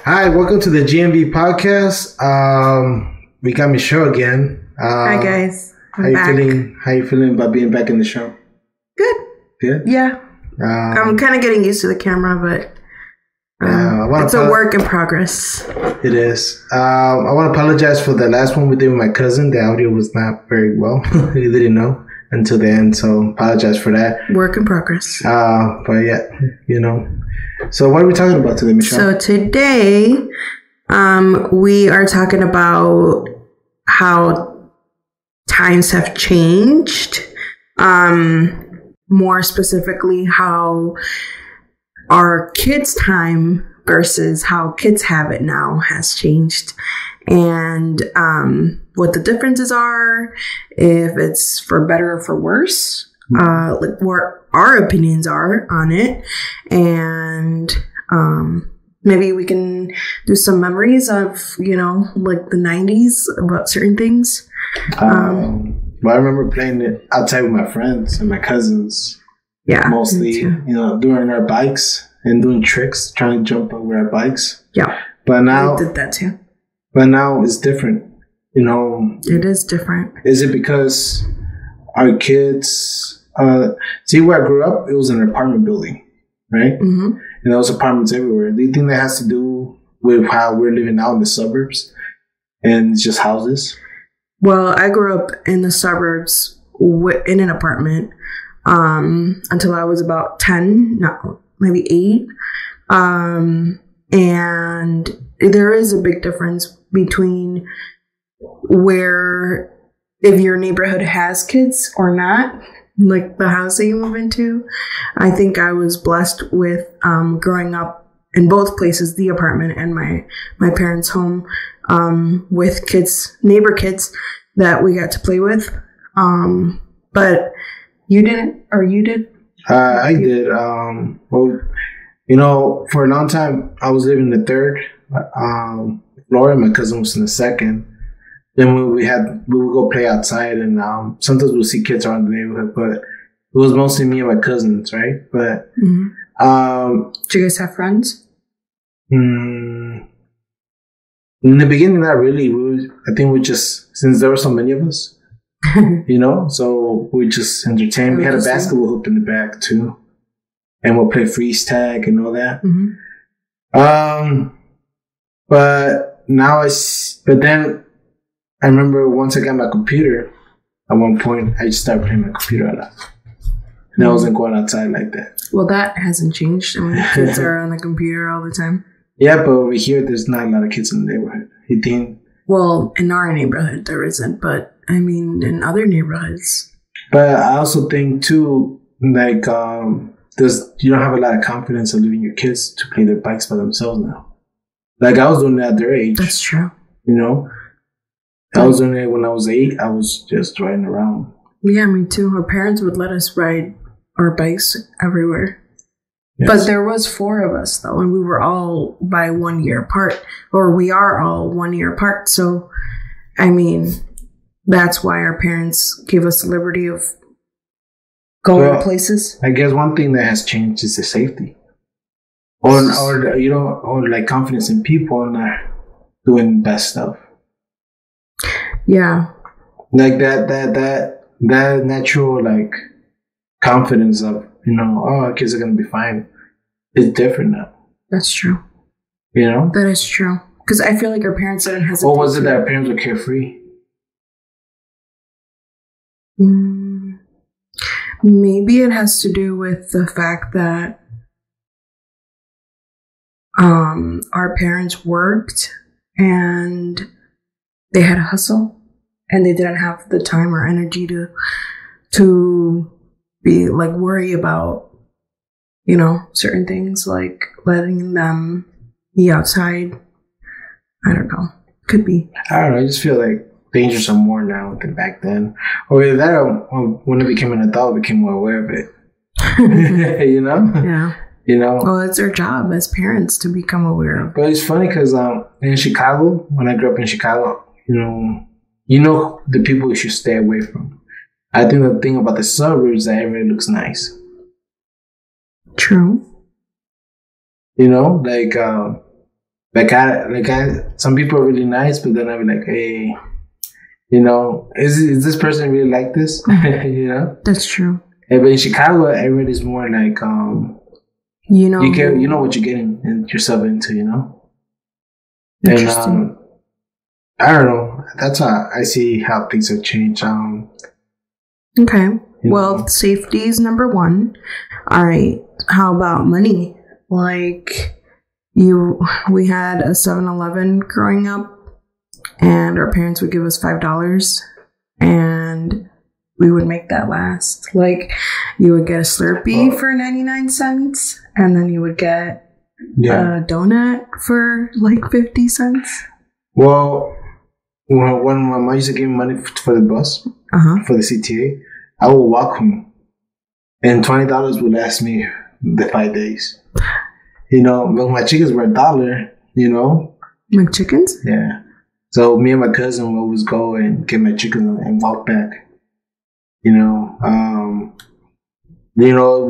Hi, welcome to the GMV Podcast. We got Michelle again. Hi guys, how you feeling? How you feeling about being back in the show? Good. Good. Yeah. I'm kind of getting used to the camera, but it's a work in progress. It is. I want to apologize for the last one we did with my cousin. The audio was not very well. He didn't know until the end, so apologize for that. Work in progress. But yeah, So what are we talking about today, Michelle? So today, we are talking about how times have changed. More specifically, how our kids' time versus how kids have it now has changed. And what the differences are, if it's for better or for worse. Like what our opinions are on it, and maybe we can do some memories of like the 90s about certain things. Well, I remember playing it outside with my friends and my cousins. Yeah, mostly doing our bikes and doing tricks, trying to jump over our bikes. Yeah, but now I did that too. But now it's different. It is different. Is it because our kids? See, where I grew up, it was an apartment building, right? Mm-hmm. And there was apartments everywhere. Do you think that has to do with how we're living out in the suburbs and it's just houses? Well, I grew up in the suburbs in an apartment until I was about 10, no, maybe 8. And there is a big difference between where, if your neighborhood has kids or not. Like the house that you move into. I think I was blessed with growing up in both places, the apartment and my parents' home, with neighbor kids that we got to play with. But you didn't, or you did? I did. Well, for a long time, I was living in the third floor, and my cousin was in the second. Then we would go play outside, and sometimes we'll see kids around the neighborhood, but it was mostly me and my cousins, right? But do you guys have friends? In the beginning, not really. I think we just, since there were so many of us, so we just entertained. We had a basketball hoop in the back too, and we'll play freeze tag and all that. Mm-hmm. But then. I remember once I got my computer, at one point, I just started playing my computer a lot. And I wasn't going outside like that. Well, that hasn't changed. I mean, kids are on the computer all the time. Yeah, but over here, there's not a lot of kids in the neighborhood. You think? Well, in our neighborhood, there isn't. But, I mean, in other neighborhoods. But I also think, too, like, you don't have a lot of confidence in leaving your kids to play their bikes by themselves now. Like, I was doing that at their age. That's true. I was doing it when I was 8. I was just riding around. Yeah, me too. Our parents would let us ride our bikes everywhere. Yes. But there was 4 of us, though, and we were all by 1 year apart. Or we are all 1 year apart. So, I mean, that's why our parents gave us the liberty of going to places. I guess one thing that has changed is the safety. Or like confidence in people and doing bad stuff. Yeah. Like that natural, like, confidence of, our kids are going to be fine. It's different now. That's true. That is true. Because I feel like our parents didn't hesitate. Or was it that our parents were carefree? Maybe it has to do with the fact that our parents worked and they had a hustle. And they didn't have the time or energy to be like worry about, certain things like letting them be outside. I don't know. Could be. I don't know. I just feel like dangers are more now than back then. Or either that, or when I became an adult, I became more aware of it. Yeah. Well, it's our job as parents to become aware of. But it's funny because in Chicago, when I grew up in Chicago, the people you should stay away from. I think the thing about the suburbs is that everything looks nice. True. Like Some people are really nice, but then I'll be like, hey, is this person really like this? That's true. But in Chicago, everybody's more like, you know what you're getting yourself into, Interesting. And I don't know. That's how I see how things have changed. Okay. Well, safety is number one. All right. How about money? Like we had a 7-Eleven growing up, and our parents would give us $5, and we would make that last. Like, you would get a Slurpee for 99 cents, and then you would get a donut for like 50 cents. Well, when my mom used to give me money for the bus, for the CTA, I would walk home, and $20 would last me the 5 days. But my chickens were $1, Like chickens? Yeah. So me and my cousin would always go and get my chicken and walk back. We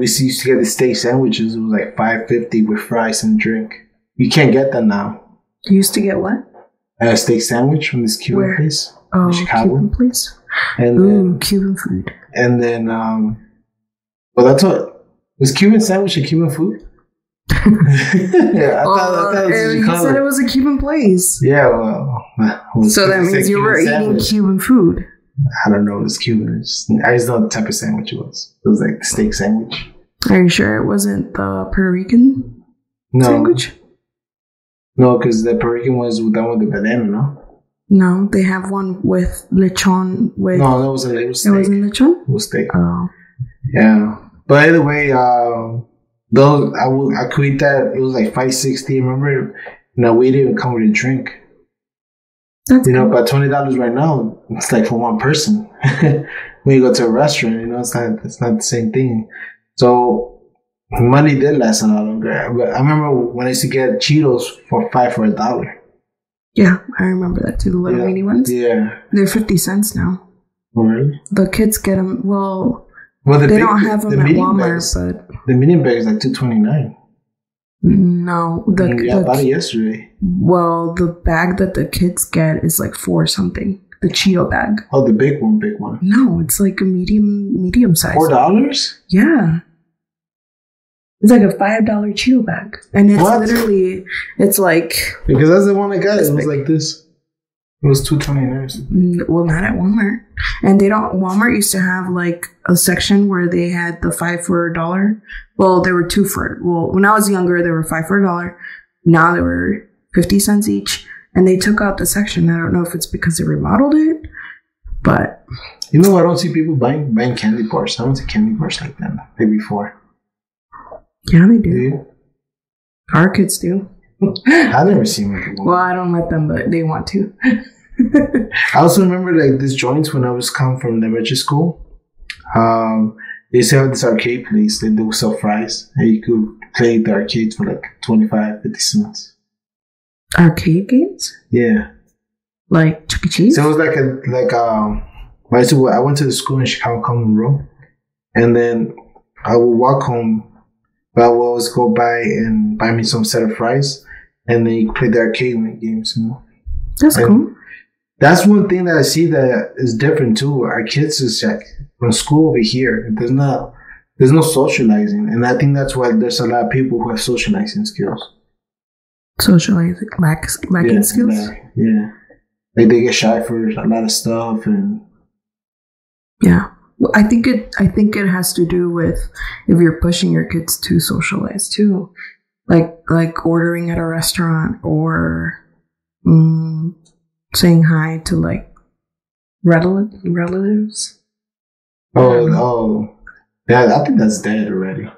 used to get the steak sandwiches. It was like $5.50 with fries and drink. You can't get that now. You used to get what? A steak sandwich from this Cuban place in Chicago. Cuban place? And Cuban food. And then, that's what was Cuban sandwich a Cuban food? Yeah, I thought it was you said it was a Cuban place. Yeah, well, so that means you were eating Cuban food. I don't know. It was Cuban. I just know the type of sandwich it was. It was like the steak sandwich. Are you sure it wasn't the Puerto Rican sandwich? No, because the Puerto Rican was the one with the banana, no? No, they have one with lechon. No, that wasn't. It was steak. It wasn't lechon? It was steak. Oh. Yeah. But either way, those I could eat that. It was like $5.60. Remember? We didn't come with a drink. That's cool. But $20 right now, it's like for one person. When you go to a restaurant, it's not the same thing. So money did last a lot longer. But I remember when I used to get Cheetos for $1. Yeah, I remember that too. The little mini ones. Yeah, they're 50 cents now. Oh, really? The kids get them. Well, they don't have them at Walmart, but the medium bag is like $2.29. No, I bought it yesterday. Well, the bag that the kids get is like $4 something. The Cheeto bag. Oh, the big one. No, it's like a medium size. $4? Yeah. It's like a $5 Cheeto bag, and it's literally, it's like, because that's the one I got. It was like this. It was $2.29. Well, not at Walmart. And Walmart used to have like a section where they had the 5 for $1. Well, there were 2 for, when I was younger, there were 5 for $1. Now they were 50 cents each. And they took out the section. I don't know if it's because they remodeled it, but. I don't see people buying candy bars. I don't see candy bars like that like before. Yeah, they do. Our kids do. I've never seen people. Well, I don't let them, but they want to. I also remember like these joints when I was come from elementary school. They used to have this arcade place. They do sell fries, and you could play the arcades for like 25-50 cents. Arcade games? Yeah. Like Chuck E. Cheese? So it was I went to the school in Chicago, Common Road, and then I would walk home, but I would always go by and buy me some set of fries, and then you could play the arcade games, That's cool. That's one thing that I see that is different too. Our kids is like from school over here. There's no socializing, and I think that's why there's a lot of people who have socializing skills. Socializing lacking skills. Yeah, like they get shy for a lot of stuff, and yeah. Well, I think it has to do with if you're pushing your kids to socialize too, like ordering at a restaurant or saying hi to like relatives. Oh, yeah. I think that's dead already.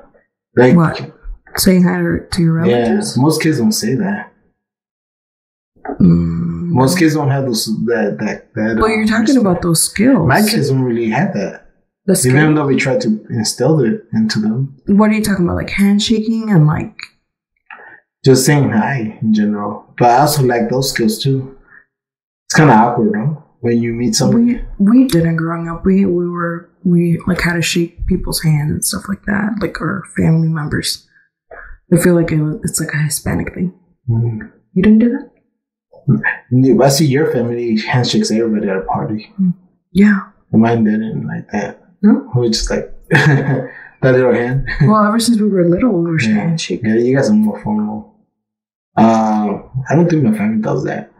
Like what? Saying hi to your relatives? Yeah, most kids don't say that. Most kids don't have those that. Well, you're talking about those skills. My kids don't really have that. Even though we try to instill it into them. What are you talking about? Like handshaking and like just saying hi in general. But I also like those skills too. It's kind of awkward, no? When you meet somebody. We didn't growing up. We like had to shake people's hands and stuff like that, like our family members. I feel like it's like a Hispanic thing. You didn't do that? I see your family handshakes everybody at a party. Yeah. And mine didn't like that. No? We just like that little hand. Well, ever since we were little, we were handshake. Yeah, you guys are more formal. I don't think my family does that.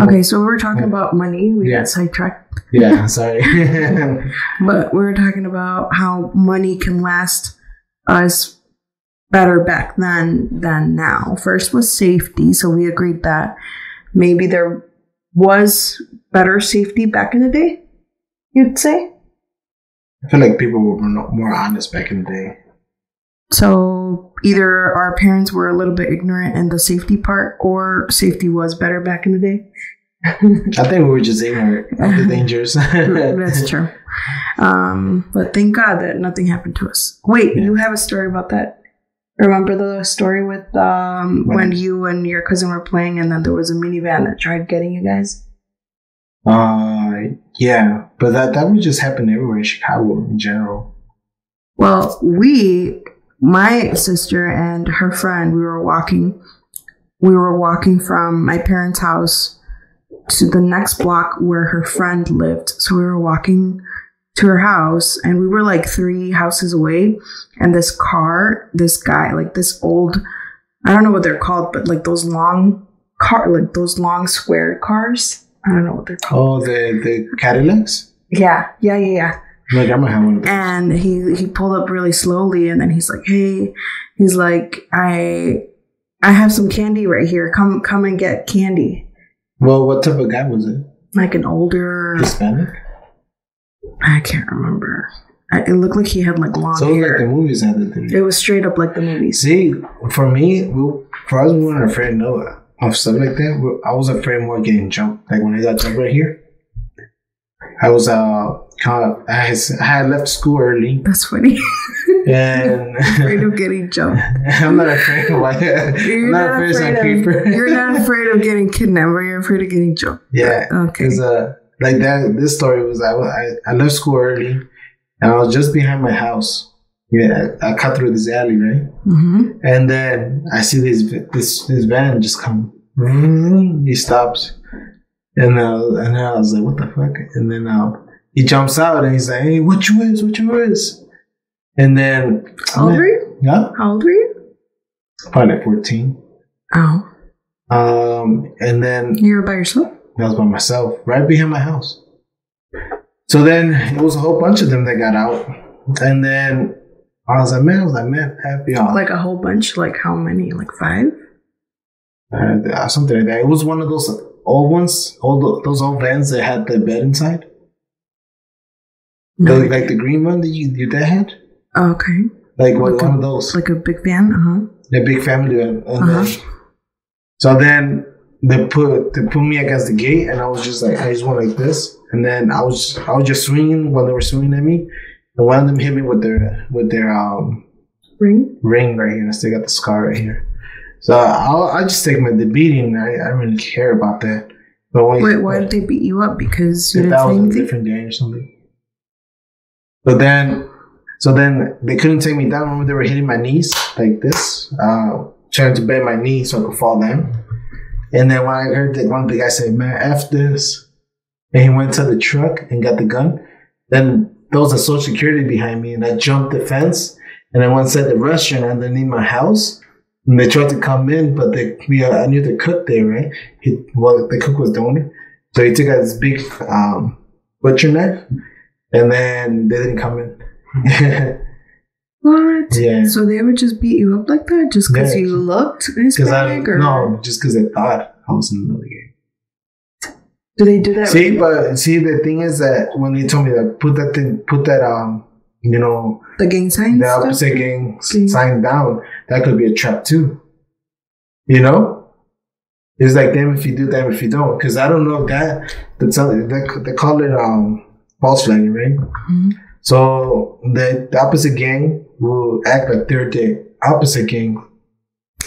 Okay, so we were talking about money. We got sidetracked. Yeah, sorry. But we were talking about how money can last us better back then than now. First was safety. So we agreed that maybe there was better safety back in the day, you'd say? I feel like people were more honest back in the day. So either our parents were a little bit ignorant in the safety part, or safety was better back in the day. I think we were just ignorant of the dangers. That's true. But thank God that nothing happened to us. Wait, you have a story about that? Remember the story with when you and your cousin were playing, and then there was a minivan that tried getting you guys? Yeah, but that would just happen everywhere in Chicago in general. Well, my sister and her friend, we were walking from my parents' house to the next block where her friend lived. So we were walking to her house, and we were like 3 houses away. And this guy, like this old, I don't know what they're called, but like those long square cars. I don't know what they're called. Oh, the Cadillacs? Yeah. Like, I'm gonna have one of those. And he pulled up really slowly, and then he's like, "Hey," he's like, I have some candy right here. Come and get candy." Well, what type of guy was it? Like an older Hispanic? I can't remember. It looked like he had like long hair. So like the movies had it. It was straight up like the movies. See, for me, for us, we weren't afraid of stuff like that. I was afraid more getting jumped. Like when I got jumped right here, I was I had left school early. That's funny. And afraid of getting jumped. I'm not afraid of You're not afraid of getting kidnapped, but you're afraid of getting jumped. Yeah. Okay. Because like that, this story was I left school early, and I was just behind my house. Yeah, I cut through this alley, right? Mm-hmm. And then I see this van just come. He stops, and I was like, "What the fuck?" And then he jumps out, and he's like, "Hey, what you is?" And then how old were you? Yeah. How old were you? Probably like 14. Oh. And then you were by yourself? I was by myself, right behind my house. So then it was a whole bunch of them that got out, and then I was like, man, happy. Like a whole bunch? Like how many? Like 5? Something like that. It was one of those old ones, those old vans that had the bed inside. No. Like the green one that your dad had. Oh, okay. Like one of those. Like a big van. The big family van. So then they put me against the gate, and I was just like, I just went like this, and then I was just swinging when they were swinging at me, and one of them hit me with their ring right here. I still got the scar right here. So I just take the beating. I don't really care about that. But why did they beat you up? Because you didn't say anything? That was a different day or something. So then they couldn't take me down. Remember, they were hitting my knees like this, trying to bend my knees so I could fall down. And then when I heard that one of the guys say, "Man, F this," and he went to the truck and got the gun, then there was a social security behind me, and I jumped the fence, and I went inside the restaurant underneath my house, and they tried to come in, but I knew the cook there, right? The cook was the owner, so he took out this big butcher knife, and then they didn't come in. What? Yeah. So they would just beat you up like that just because you looked Hispanic? No, just because they thought I was in another game. Do they do that? See, the thing is that when they told me that put that the gang sign, the opposite gang sign down, that could be a trap too. You know, it's like damn if you do, damn if you don't. Because I don't know that they call it false flagging, right? Mm-hmm. So the opposite gang will act like they're the opposite gang,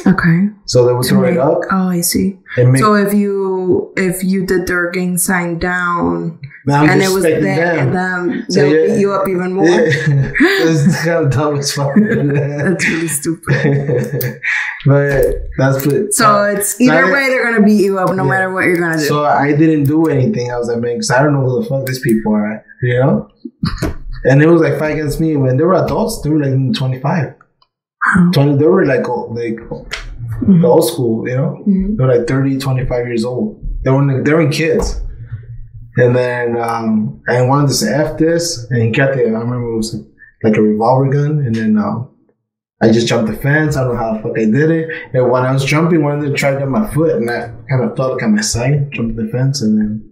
Okay. So they would throw it up. Oh, I see. So if you did their gang sign down and it was them they'll beat you up even more. Yeah. It's kind of dumb as fuck. That's really stupid. But that's what. So it's either way they're gonna beat you up no matter what you're gonna do. So I didn't do anything. I was like, man, because I don't know who the fuck these people are. You know. And it was like 5 against me. When they were adults, they were like 25. 20, they were like the old school, you know? Mm-hmm. They were like 30, 25 years old. They were kids. And then I wanted to say F this, and he got I remember it was like a revolver gun, and then I just jumped the fence. I don't know how the fuck I did it. And when I was jumping, one of them tried to get my foot, and I kind of fell on my side, jumped the fence, and then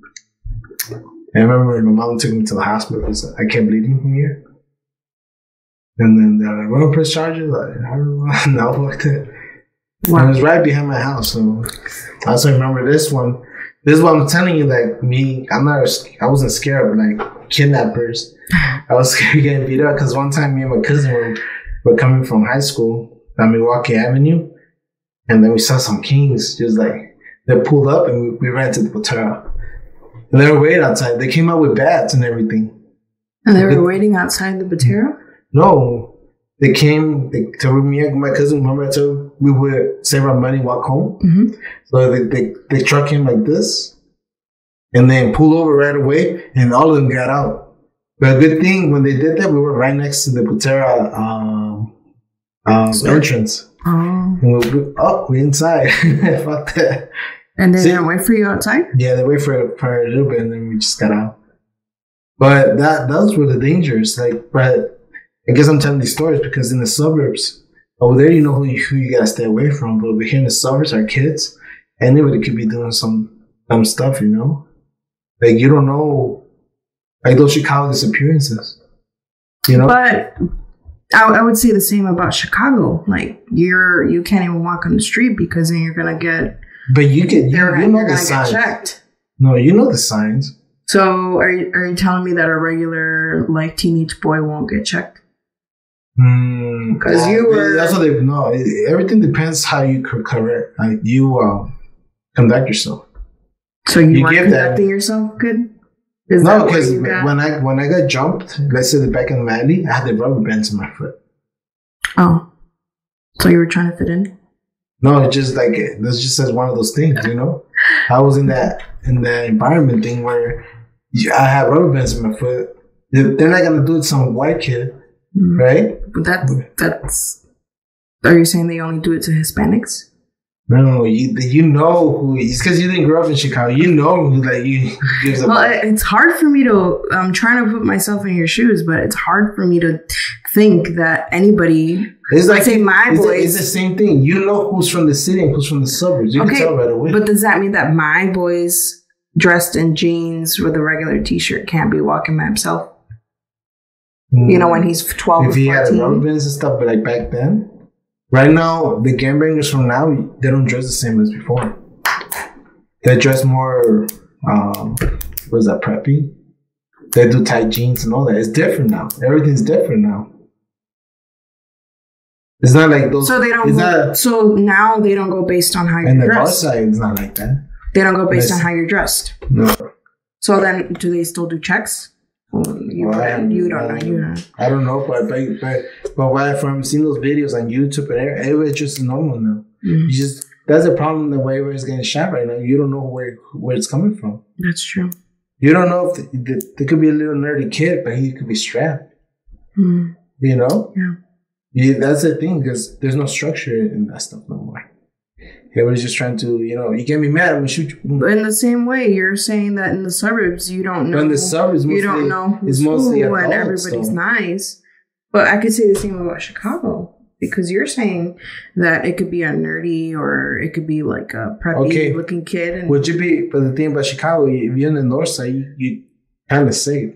I remember my mom took me to the hospital because I kept bleeding from here. And then they're like, "We're gonna press charges." Like, I don't know. No, like that. Wow. And it was right behind my house, so I also remember this one. This is what I'm telling you. Like me, I wasn't scared of like kidnappers. I was scared of getting beat up because one time me and my cousin were coming from high school on Milwaukee Avenue, and then we saw some kings just like they pulled up and we ran to the Botero. And they were waiting outside. They came out with bats and everything. And they were waiting outside the Botero? No. They came, told me and my cousin, remember I told we would save our money, walk home. Mm-hmm. So they truck him like this and then pulled over right away and all of them got out. But a good thing, when they did that, we were right next to the Botero entrance. Oh. And we're inside. Fuck that. And they didn't wait for you outside? Yeah, they wait for a little bit and then we just got out. But those were the dangers. Like, but I guess I'm telling these stories because in the suburbs, over there, you know who you gotta stay away from. But over here in the suburbs, our kids, anybody could be doing some dumb stuff, you know? Like, you don't know, like those Chicago disappearances, you know? But I would say the same about Chicago. Like, you can't even walk on the street because then you're gonna get... But you know the signs. Get checked. No, you know the signs. So are you telling me that a regular like teenage boy won't get checked? Because that's what they know. Everything depends how you correct. Like you conduct yourself. So you weren't conducting yourself good? No, because when I got jumped, let's say the back in the alley, I had the rubber bands in my foot. Oh, so you were trying to fit in? No, it's just like this just says one of those things, you know. I was in that environment thing where I have rubber bands in my foot. They're not gonna do it to some white kid, right? That's. Are you saying they only do it to Hispanics? No, you know who. It's because you didn't grow up in Chicago. You know who you gives a. Well, it's hard for me to. I'm trying to put myself in your shoes, but it's hard for me to think that anybody. It's like say my boys. It's the same thing. You know who's from the city and who's from the suburbs. You can tell right away. But does that mean that my boys dressed in jeans with a regular T-shirt can't be walking by himself? You know, when he's 12 if he had rubber bands and stuff, but like back then. Right now, the gangbangers from now, they don't dress the same as before. They dress more, what is that, preppy? They do tight jeans and all that. It's different now. Everything's different now. It's not like those. So they don't. So now they don't go based on how you're dressed. And the bar side, it's not like that. They don't go based on how you're dressed. No. So then, do they still do checks? You don't know. I don't know, but from seeing those videos on YouTube and everywhere, it's just normal now. Mm-hmm. That's a problem. The way where it's getting shot right now, you don't know where it's coming from. That's true. You don't know if there could be a little nerdy kid, but he could be strapped. Mm. You know? Yeah. That's the thing because there's no structure in that stuff no more. Everybody's just trying to, you get me mad, I'm gonna shoot you. In the same way, you're saying that in the suburbs, you don't know. But in the suburbs, you don't know who's mostly who and everybody's nice. But I could say the same about Chicago because you're saying that it could be a nerdy or it could be like a preppy looking kid. And would you be? But the thing about Chicago, if you're in the north side, you kind of safe.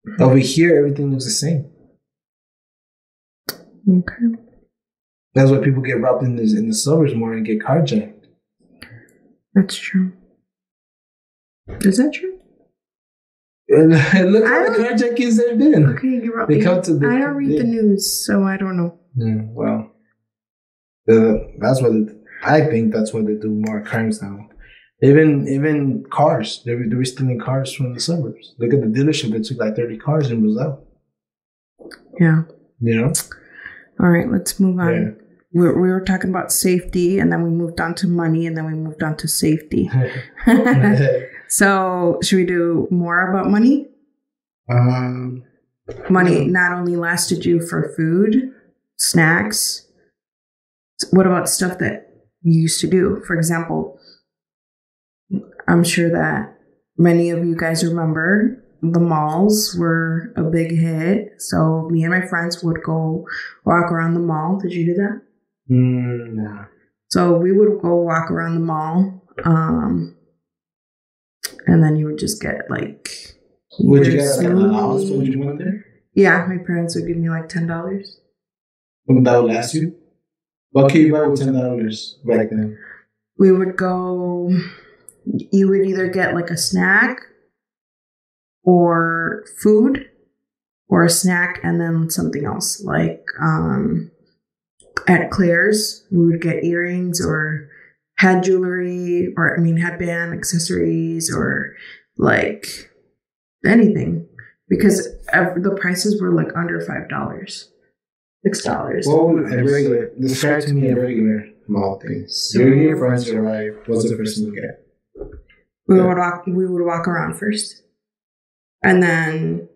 Mm-hmm. Over here, everything looks the same. Okay. That's why people get robbed in the suburbs more and get carjacked. That's true. Is that true? Look at the carjackings they've been. Okay, you're right. I don't read the news, so I don't know. Well, That's what I think. That's why they do more crimes now. Even cars. They were stealing cars from the suburbs. Look at the dealership. They took like 30 cars in Brazil. Yeah. You know? All right, let's move on. Yeah. We were talking about safety, and then we moved on to money, and then we moved on to safety. So, should we do more about money? Money not only lasted you for food, snacks. What about stuff that you used to do? For example, I'm sure that many of you guys remember the malls were a big hit. So me and my friends would go walk around the mall. Did you do that? No. So we would go walk around the mall. And then you would just get like... Would you get like an allowance when you went there? Yeah, my parents would give me like $10. That would last you? What can you buy with $10 back then? We would go... You would either get like a snack or food or a snack and then something else. Like at Claire's, we would get earrings or head jewelry headband, accessories, or like anything. Because the prices were like under $5. $6. Well, describe to me a regular mall thing. So your friends arrive. What's the first thing you get? We would walk around first, and then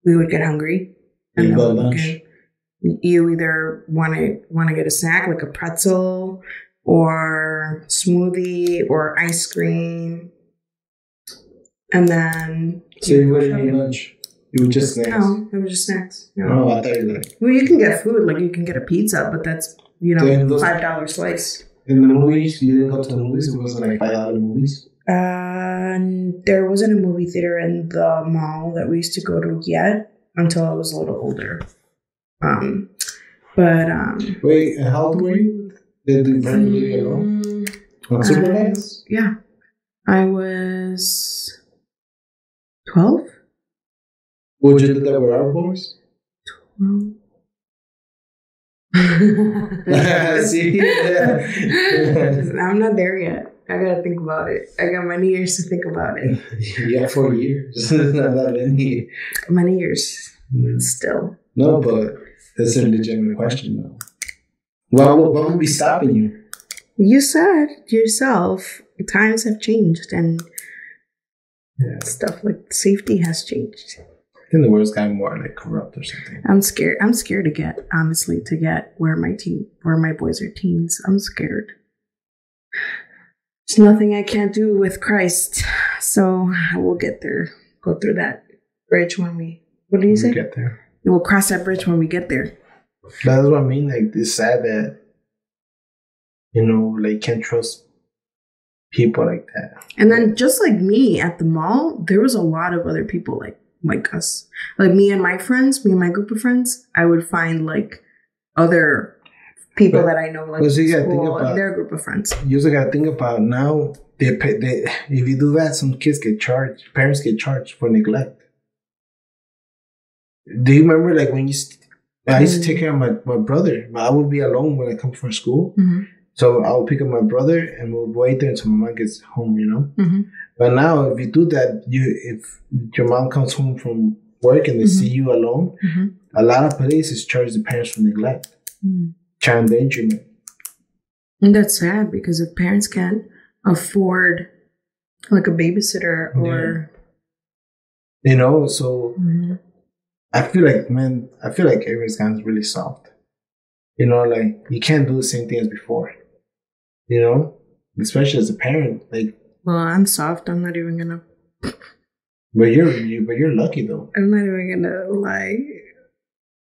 we would get hungry, and then go lunch. You either want to get a snack like a pretzel, or smoothie, or ice cream, and then. So you wouldn't eat lunch. You would just snacks. No, it was just snacks. No. Oh, I thought you like. Well, you can get food, like you can get a pizza, but that's $5 slice. In the movies, you didn't go to the movies. It wasn't like $5 movies. There wasn't a movie theater in the mall that we used to go to yet until I was a little older. Wait, how old were you? Did you leave you alone? On Superman? Yeah, I was 12. Would you do that with our boys? 12. See, yeah. I'm not there yet. I gotta think about it. I got many years to think about it. Yeah, 4 years. Not that many. Many years still. No, but that's a legitimate question, though. What would be stopping you? You said yourself, times have changed and stuff like safety has changed. I think the world's gotten more like corrupt or something. I'm scared to get where my boys are teens. I'm scared. There's nothing I can't do with Christ. So I will get there. Go through that bridge when we... What do you say? Get there. We'll cross that bridge when we get there. That's what I mean. Like, it's sad that, can't trust people like that. And then just like me at the mall, there was a lot of other people like us. Like me and my group of friends, I would find like other people that I know, like so you school, and their group of friends. You also got to think about now, if you do that, some kids get charged, parents get charged for neglect. Do you remember like when I used to take care of my brother, but I would be alone when I come from school. Mm-hmm. So I would pick up my brother and we'll wait there until my mom gets home, Mm-hmm. But now if you do that, if your mom comes home from work and they see you alone, a lot of places charge the parents for neglect, child endangerment. And that's sad because if parents can't afford like a babysitter or... so... I feel like everyone's gotten really soft. Like you can't do the same thing as before. Especially as a parent. Like, well, I'm soft. I'm not even gonna. But you're lucky though. I'm not even gonna lie.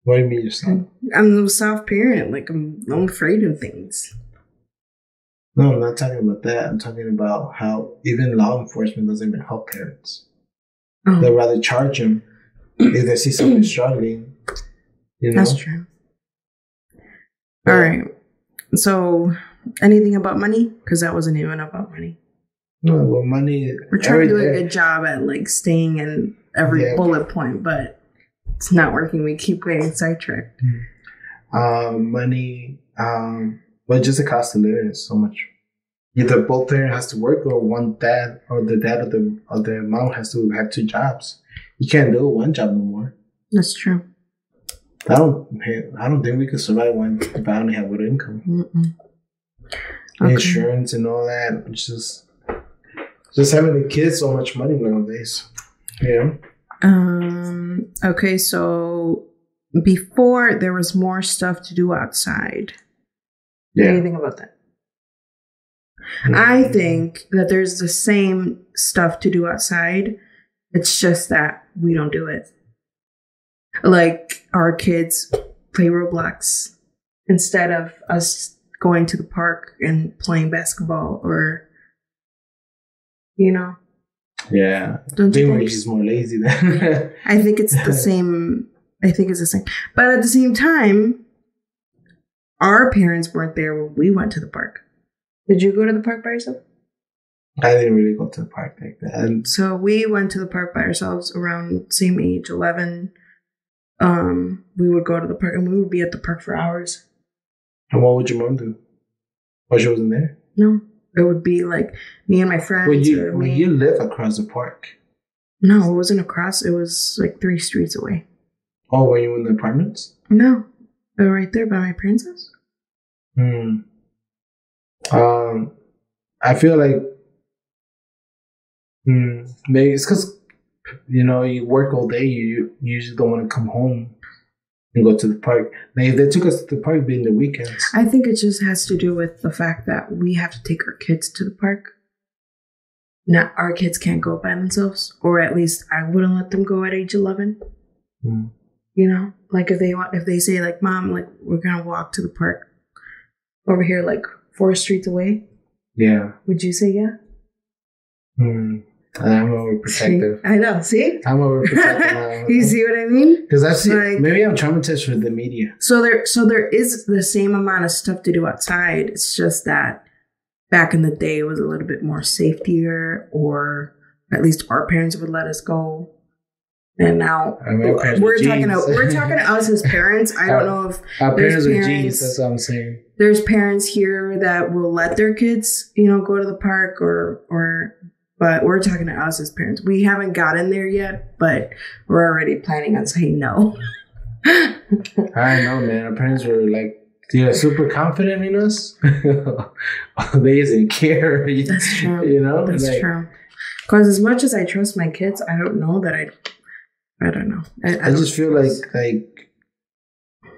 What do you mean you're soft? I'm a soft parent. Like I'm afraid of things. No, I'm not talking about that. I'm talking about how even law enforcement doesn't even help parents. Oh. They'd rather charge them if they see somebody struggling. That's true. All right. So, anything about money? Because that wasn't even about money. No, well, money. We're trying to do a good job at like staying in every bullet point, but it's not working. We keep getting sidetracked. Money. But just the cost of living is so much. Either both parents has to work, or one dad or the dad of the mom has to have 2 jobs. You can't do one job no more. That's true. I don't think we could survive when if I only have one income. Okay. Insurance and all that. It's just having the kids so much money nowadays. Yeah. Okay, so before there was more stuff to do outside. Yeah. What do you think about that? I think that there's the same stuff to do outside. It's just that we don't do it. Like our kids play Roblox instead of us going to the park and playing basketball or, Yeah. Don't you think he's more lazy than I think it's the same. But at the same time, our parents weren't there when we went to the park. Did you go to the park by yourself? I didn't really go to the park like that. So we went to the park by ourselves around same age, 11. We would go to the park and we would be at the park for hours. And what would your mom do? Oh, she wasn't there? No. It would be like me and my friends. You live across the park? No, it wasn't across. It was like 3 streets away. Oh, were you in the apartments? No. They were right there by my parents' house. I feel like maybe it's because you work all day. You usually don't want to come home and go to the park. Now, if they took us to the park, it'd be in the weekends. I think it just has to do with the fact that we have to take our kids to the park. Now, our kids can't go by themselves, or at least I wouldn't let them go at age 11. Like if they say like, Mom, like we're gonna walk to the park over here, like 4 streets away. Yeah. Would you say yeah? I'm overprotective. I know. See? I'm overprotective now. You see what I mean? Because maybe I'm traumatized with the media. So there is the same amount of stuff to do outside. It's just that back in the day it was a little bit more safer, or at least our parents would let us go. And now we're talking to us as parents. I don't know if our parents are G's. That's what I'm saying. There's parents here that will let their kids, go to the park but we're talking to us as parents. We haven't gotten there yet, but we're already planning on saying no. I know, man. Our parents were like, they're super confident in us. They didn't care. That's true. That's true. Because as much as I trust my kids, I don't know that I don't know. I just feel like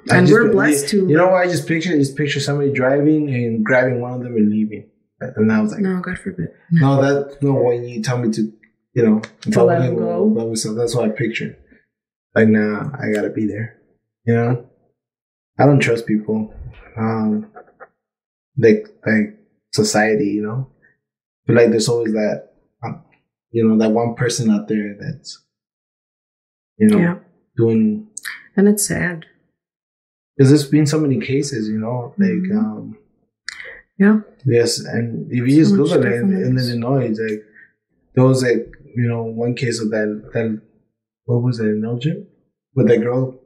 and we're blessed to. You know what I just picture? I just picture somebody driving and grabbing one of them and leaving. And I was like, no, God forbid. No, that's no when you tell me to, to let him go. That's what I picture. Like, nah, I gotta be there. I don't trust people. Like society, But like, there's always that, that one person out there that's, doing. And it's sad. Because there's been so many cases, yeah. Yes, and if you just Google it in Illinois, like there was one case of that what was it in Belgium? With that girl,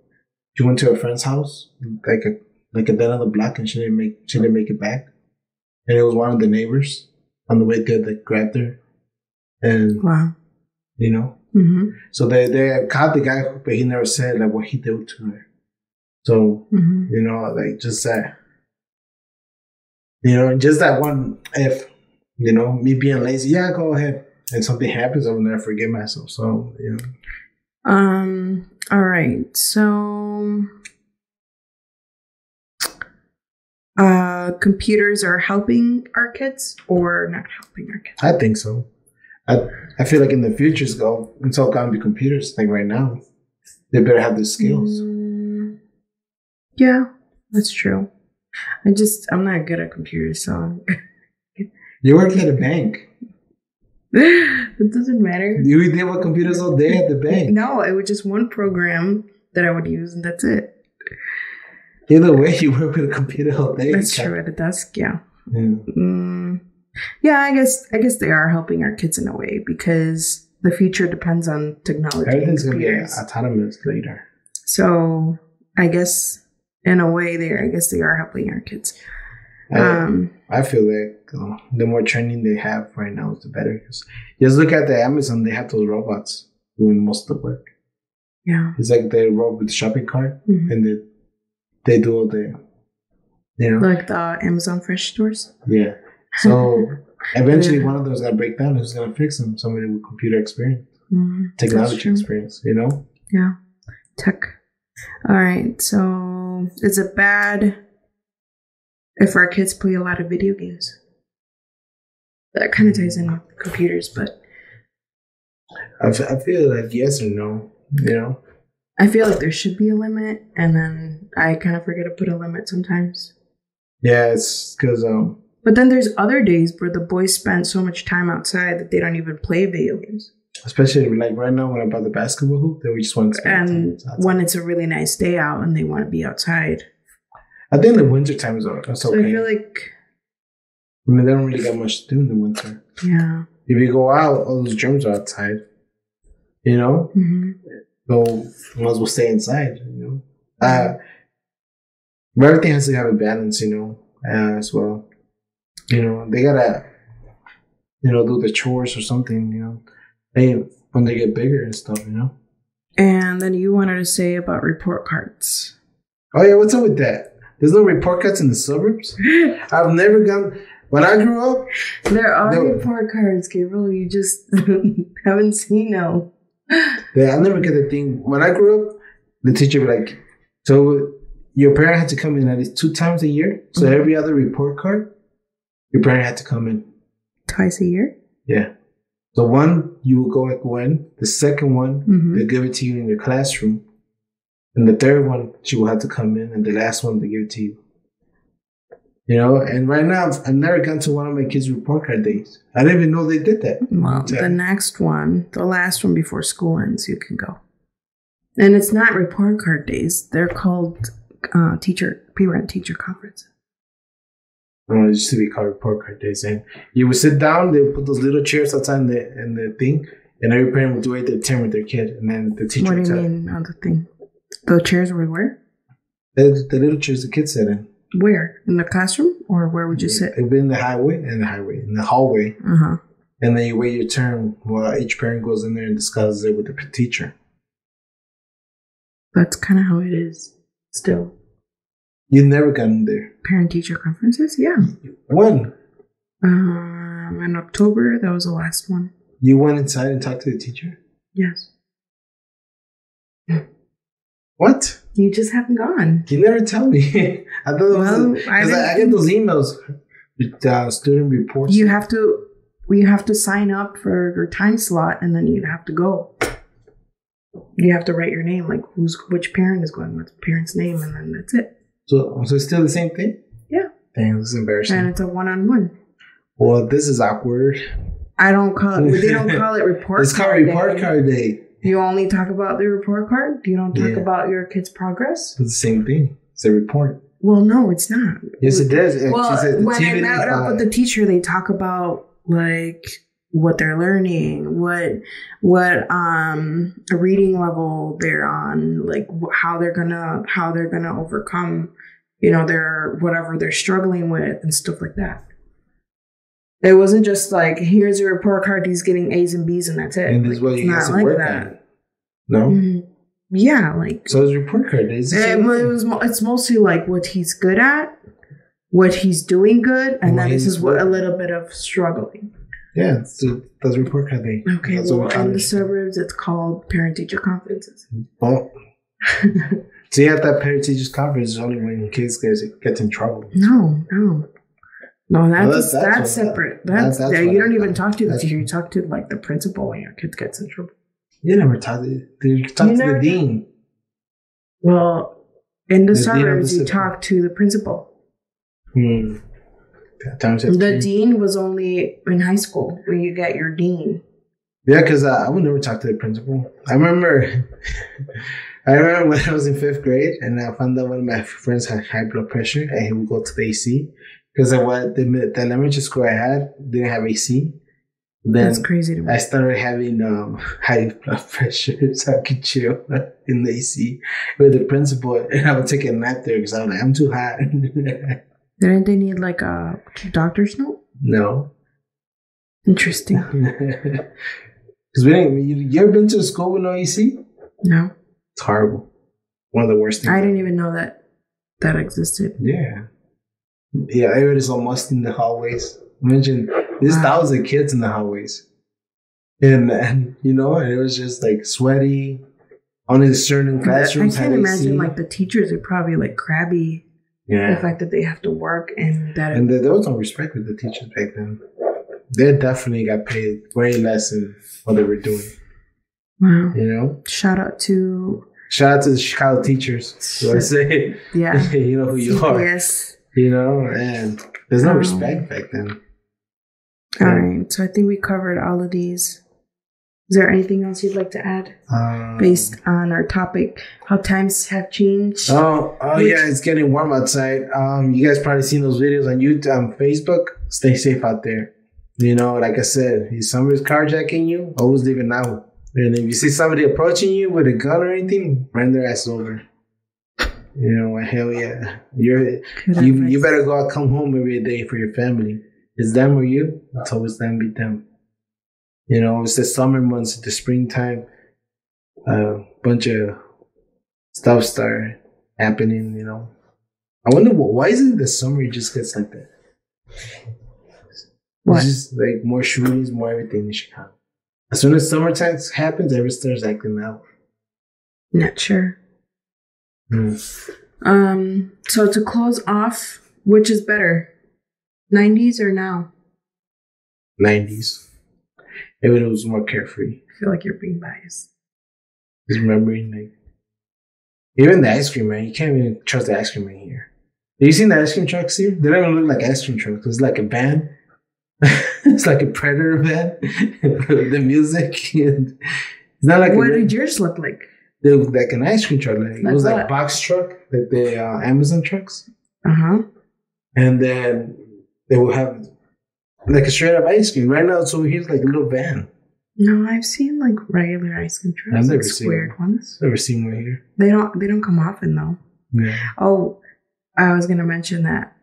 she went to her friend's house, like a dead on the block, and she didn't make it back. And it was one of the neighbors on the way there that grabbed her. And wow. So they caught the guy, but he never said like what he did to her. So like just that. Just that one, if, me being lazy, yeah, go ahead. And something happens, I will never forgive myself. So, All right. So, computers are helping our kids or not helping our kids? I think so. I feel like in the future, it's all going to be computers. Like right now, they better have the skills. Yeah, that's true. I'm not good at computers, so. You work at a bank. It doesn't matter. You deal with computers all day at the bank. No, it was just one program that I would use, and that's it. Either way, you work with a computer all day. That's true, at a desk, yeah. Yeah, I guess they are helping our kids in a way, because the future depends on technology. Everything's going to be autonomous later. So, I guess in a way, I guess they are helping our kids. I feel like the more training they have right now, the better. Because just look at the Amazon; they have those robots doing most of the work. Yeah, it's like they robot with the shopping cart, and they do all the, like the Amazon Fresh stores. Yeah. So eventually, one of those got to break down. Who's going to fix them? Somebody with computer experience, technology experience. Yeah, tech. All right. So, is it bad if our kids play a lot of video games? That kind of ties in with computers, but I feel like yes or no. I feel like there should be a limit, and then I kind of forget to put a limit sometimes. Yeah, it's because But then there's other days where the boys spend so much time outside that they don't even play video games. Especially like right now when I bought the basketball hoop, then we just want to spend time outside. When it's a really nice day out and they want to be outside. I think the winter time is okay. So I feel like they don't really got much to do in the winter. Yeah. If you go out, all those germs are outside. So might as well stay inside. But everything has to have a balance. As well. They gotta, do the chores or something. When they get bigger and stuff. And then you wanted to say about report cards. Oh yeah, what's up with that? There's no report cards in the suburbs. I've never gone. When I grew up, there are report cards, Gabriel. You just haven't seen them. Yeah, I never get the thing. When I grew up, the teacher would be like, so your parent had to come in at least 2 times a year. So every other report card, your parent had to come in. Twice a year? Yeah. So one, you will go at when. The second one, they'll give it to you in your classroom. And the third one, she will have to come in. And the last one, they give it to you. And right now, I've never gone to one of my kids' report card days. I didn't even know they did that. Well, the next one, the last one before school ends, you can go. And it's not report card days. They're called parent-teacher conference. Oh, it used to be called report card days. And you would sit down, they would put those little chairs outside in the thing, and every parent would wait their turn with their kid. And then the teacher would What do you mean on the thing? The chairs were where? The little chairs the kids sit in. Where? In the classroom? Or where would you sit? It'd be in the hallway. In the hallway. And then you wait your turn while each parent goes in there and discusses it with the teacher. That's kind of how it is still. You've never gotten there? Parent-teacher conferences? Yeah. When? In October, that was the last one. You went inside and talked to the teacher? Yes. What? You just haven't gone. You never tell me. I thought I get those emails with student reports. You have to sign up for your time slot, and then you have to go. You have to write your name, like which parent is going, what's the parent's name, and then that's it. So it's still the same thing? Yeah. Damn, this is embarrassing. And it's a one-on-one. Well, this is awkward. I don't call it. They don't call it report. It's called report card day. You only talk about the report card? You don't talk about your kid's progress? It's the same thing. It's a report. Well, no, it's not. Yes, it does. Well, when I met up with the teacher, they talk about like what they're learning, what reading level they're on, like how they're gonna overcome, their whatever they're struggling with and stuff like that. It wasn't just like, here's your report card, he's getting A's and B's and that's it. And this is what you have to work on. No? Yeah, like... So it's report card. It's mostly like what he's good at, what he's doing good, and then this is what a little bit of struggling. Yeah, so that's report card day. Okay, that's well, in the suburbs, it's called parent-teacher conferences. Well... So you have that parent-teachers conference only when kids get in trouble. No, that's separate. That's you don't even talk to the teacher. You talk to like the principal when your kid gets in trouble. You never talk to the dean. Well, in the suburbs, you talk to the principal. The dean was only in high school when you get your dean. Yeah, because I would never talk to the principal. I remember when I was in 5th grade and I found out one of my friends had high blood pressure and he would go to the AC because the elementary school I had didn't have AC. Then that's crazy to me. I started having high blood pressure, so I could chill in the AC with the principal, and I would take a nap there because I was like, I'm too hot. Didn't they need like a doctor's note? No. Interesting. Because you ever been to a school with no AC? No. It's horrible. One of the worst things. I didn't even know that existed. Yeah. Yeah, everybody's all musty in the hallways. Imagine, there's thousands of kids in the hallways. And you know, and it was just like sweaty. Only certain classrooms I can't imagine like the teachers are probably like crabby. Yeah. The fact that they have to work and that. And there was no respect with the teachers back then. They definitely got paid way less than what they were doing. Wow. You know? Shout out to the Chicago teachers. So I say, yeah. You know who you are. Yes. You know, and there's no respect back then. All right. So I think we covered all of these. Is there anything else you'd like to add based on our topic? How times have changed? Oh yeah, it's getting warm outside. You guys probably seen those videos on YouTube, on Facebook. Stay safe out there. You know, like I said, if somebody's carjacking you, always leave it now. And if you see somebody approaching you with a gun or anything, run their ass over. You know, hell yeah. You better go out, come home every day for your family. It's them or you. It's always them, be them. You know, it's the summer months, the springtime. Bunch of stuff start happening, you know. I wonder why isn't the summer it just gets like that? What? It's just like more shootings, more everything in Chicago. As soon as summertime happens, everyone starts acting out. Not sure. So to close off, which is better, 90s or now? 90s. Everyone was more carefree. I feel like you're being biased. Just remembering, like, even the ice cream man, you can't even trust the ice cream man here. Have you seen the ice cream trucks here? They don't even look like ice cream trucks. It's like a van. It's like a Predator van. The music. It's not like what did yours look like? They look like an ice cream truck. Like, it was like a box truck, like the Amazon trucks. And then they will have like a straight up ice cream. Right now, it's over here, like a little van. No, I've seen like regular ice cream trucks. I've never like squared ones. Never seen one here. They don't come often though. Yeah. Oh, I was gonna mention that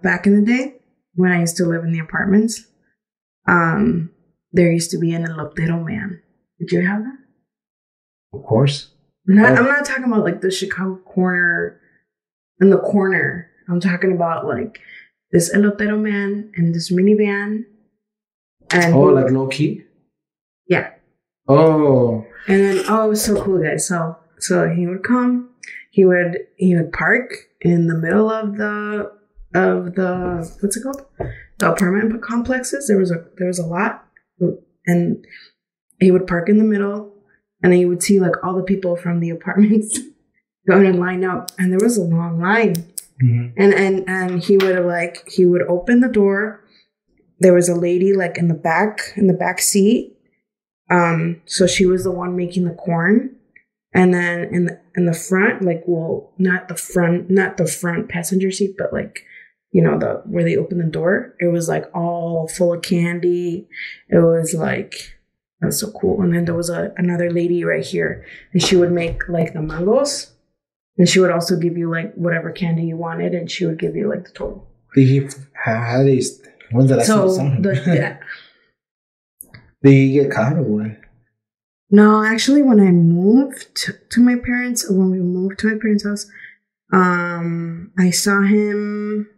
back in the day when I used to live in the apartments, there used to be an elotero man. Did you have that? Of course. I'm not talking about like the Chicago corner in the corner. I'm talking about like this elotero man and this minivan. And like low key? Yeah. Oh. And then it was so cool, guys. So he would come, he would park in the middle of the what's it called? The apartment complexes. There was a lot, and he would park in the middle, and then you would see like all the people from the apartments going and line up, and there was a long line. Mm-hmm. And he would open the door. There was a lady like in the back seat. So she was the one making the corn, and then in the front, like, well, not the front passenger seat, but like, you know, where they open the door, it was like all full of candy. It was like, that was so cool. And then there was another lady right here, and she would make like the mangoes, and she would also give you like whatever candy you wanted, and she would give you like the total. How they? When did I see something? Did you get caught or what? No, actually, when we moved to my parents' house, I saw him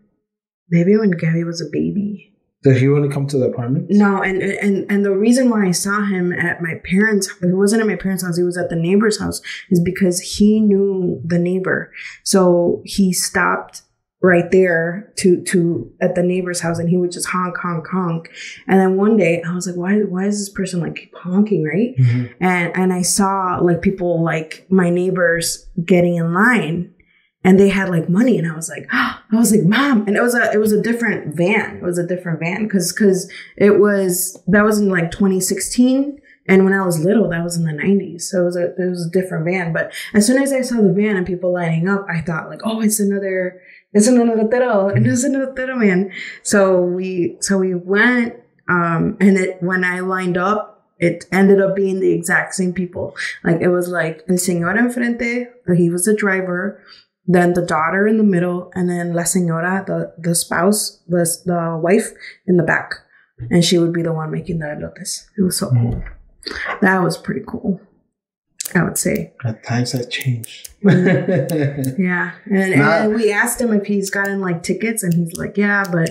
maybe when Gabby was a baby. Did he want to come to the apartment? No, and the reason why I saw him at my parents' house, it wasn't at my parents' house, it was at the neighbor's house, is because he knew the neighbor. So he stopped right there to at the neighbor's house, and he would just honk. And then one day I was like, why is this person like keep honking, right? Mm-hmm. And I saw like people like my neighbors getting in line, and they had like money, and I was like, Mom, and it was a different van. It was a different van because that was in like 2016. And when I was little, that was in the 90s. So it was a different van. But as soon as I saw the van and people lining up, I thought like, oh, it's another elotero man. So we went And when I lined up, it ended up being the exact same people. Like, it was like el señor enfrente, he was the driver, then the daughter in the middle, and then la señora, the spouse, the wife in the back. And she would be the one making the elotes. It was so cool. That was pretty cool, I would say. At times have changed. Yeah. And we asked him if he's gotten like tickets, and he's like, yeah, but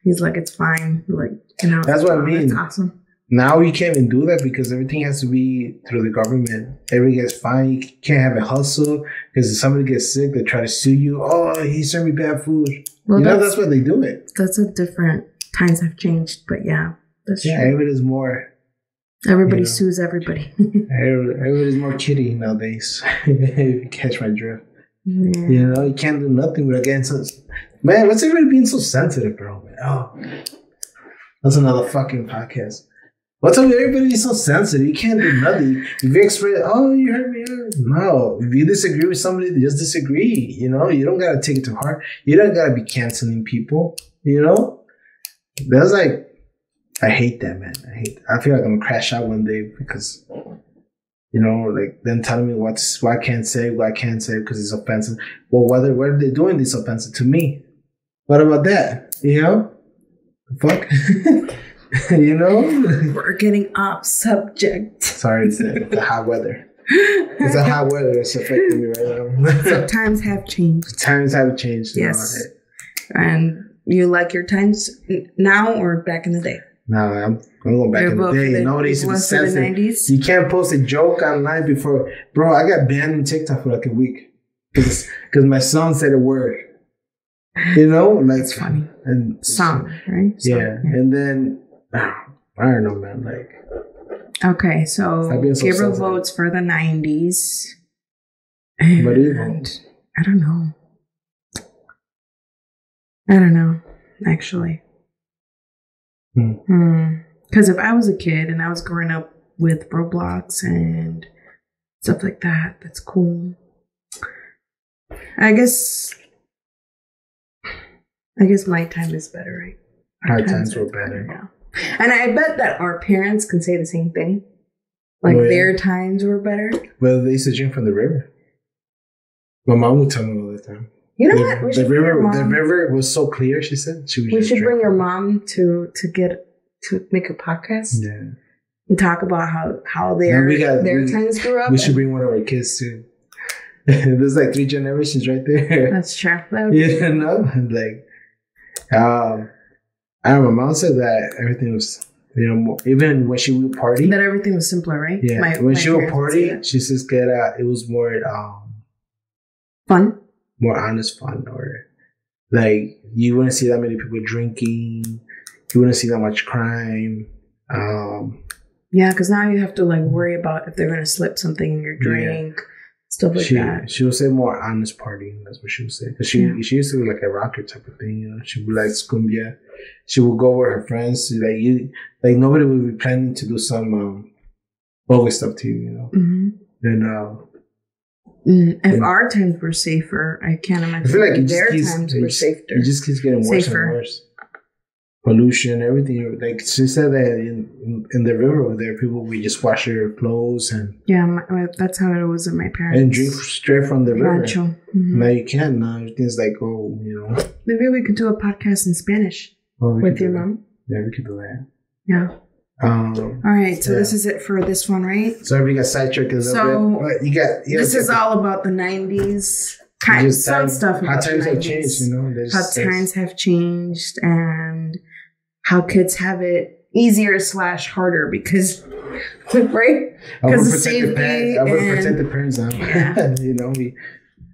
he's like, it's fine. Like, that's what I mean. That's awesome. Now you can't even do that because everything has to be through the government. Everything gets fined. You can't have a hustle because if somebody gets sick, they try to sue you. Oh, he served me bad food. Well, that's why they do it. That's a different, times have changed, but yeah, that's true. Yeah, everybody's more. Everybody sues everybody. Everybody's more kitty nowadays. If you catch my drift. Yeah. You can't do nothing without getting so... Man, what's everybody being so sensitive, bro? Oh, that's another fucking podcast. What's up with everybody being so sensitive? You can't do nothing. If you express, oh, you heard me. No. If you disagree with somebody, just disagree. You don't got to take it to heart. You don't got to be canceling people. That's like... I hate that, man. I feel like I'm gonna crash out one day because, like them telling me what I can't say because it's offensive. Well, what are they doing this offensive to me? What about that? Fuck. We're getting off subject. Sorry, it's the hot weather. It's the hot weather that's affecting me right now. So times have changed. Times have changed. Yes. And you like your times now or back in the day? No, I'm going back in the day. Nowadays, it's sensitive. You can't post a joke online before. Bro, I got banned on TikTok for like a week because my son said a word. That's funny. And song, right? Yeah. And then, I don't know, man. Okay, so Gabriel votes for the 90s. And what do you vote? I don't know, actually. Because if I was a kid and I was growing up with Roblox and stuff like that, that's cool. I guess my time is better, right? Our times were better. Yeah. And I bet that our parents can say the same thing. Their times were better. Well, they used to drink from the river. My mom would tell me all the time. You know what? The river was so clear, she said. We should bring your mom to make a podcast. Yeah. And talk about how their times grew up. We should bring one of our kids too. There's 3 generations right there. That's true. I don't know, my mom said that everything was, even when she would party. That everything was simpler, right? Yeah. When she would party, she says that it was more fun. More honest fun, or you wouldn't see that many people drinking, you wouldn't see that much crime. Yeah, because now you have to worry about if they're going to slip something in your drink, stuff like that. She would say more honest partying. That's what she would say. Because she used to do a rocker type of thing. She would cumbia. She would go with her friends. Nobody would be planning to do some bogus stuff to you. Mm-hmm. Then. If our times were safer, I can't imagine. I feel like their times were safer. It just keeps getting worse and worse. Pollution, everything. She said that in the river over there, people would just wash their clothes and that's how it was at my parents. And drink straight from the river. Mm-hmm. Now you can't. Now everything's Maybe we could do a podcast in Spanish with your mom. Yeah, we could do that. Yeah. All right, so this is it for this one, right? So we got sidetracked a little bit. You got this is all about the 90s. Some stuff about how times have 90s. Changed, how times have changed and how kids have it easier / harder because, right? Because of safety. I would protect the parents now.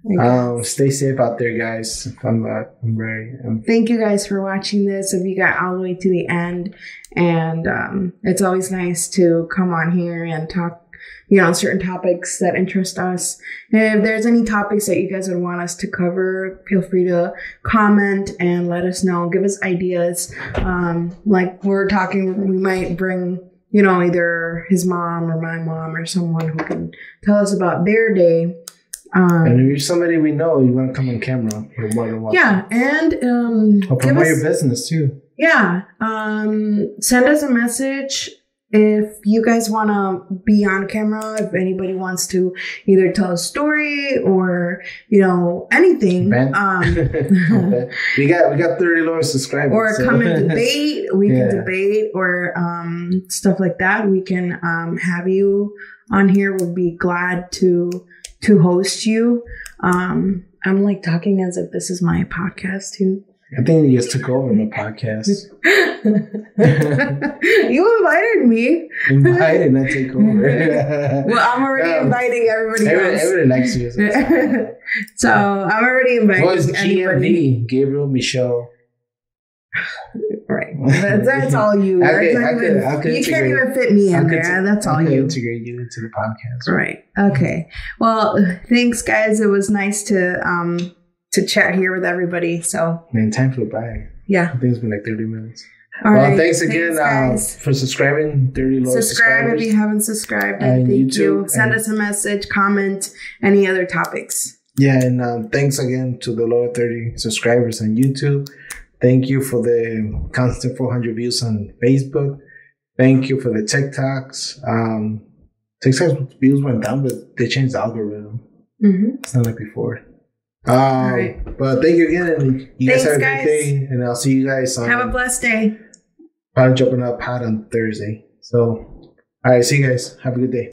Yeah. Stay safe out there, guys. I'm ready. Thank you guys for watching this. If you got all the way to the end, and it's always nice to come on here and talk, certain topics that interest us. If there's any topics that you guys would want us to cover, feel free to comment and let us know. Give us ideas. Like we're talking, we might bring, either his mom or my mom or someone who can tell us about their day. And if you're somebody we know, you want to come on camera, you're more than welcome. Yeah, and promote your business too. yeah, send us a message if you guys want to be on camera. If anybody wants to either tell a story or anything, we got 30 lower subscribers, or come and debate. We can debate or stuff like that. We can have you on here. We'll be glad to host you. I'm like talking as if this is my podcast too. I think you just took over my podcast. You invited me. Invited, not take over. Well, I'm already inviting everybody else. Everybody likes you. So I'm already inviting. What is GMV? Gabriel Michelle. Right. That's all you. You can't even fit me in there. That's all you. Integrate you into the podcast. Right. Okay. Well, thanks, guys. It was nice to chat here with everybody. So, man, time flew by. Yeah. I think it's been like 30 minutes. All right. Thanks again for subscribing. 30 lower subscribe if you haven't subscribed. And thank you. Send us a message, comment, any other topics. Yeah, and thanks again to the lower 30 subscribers on YouTube. Thank you for the constant 400 views on Facebook. Thank you for the TikToks. TikTok's views went down, but they changed the algorithm. Mm-hmm. It's not like before. Right. But thank you again. And you guys have a great day. And I'll see you guys on. Have a blessed day. Probably jumping up hot on Thursday. So, all right. See you guys. Have a good day.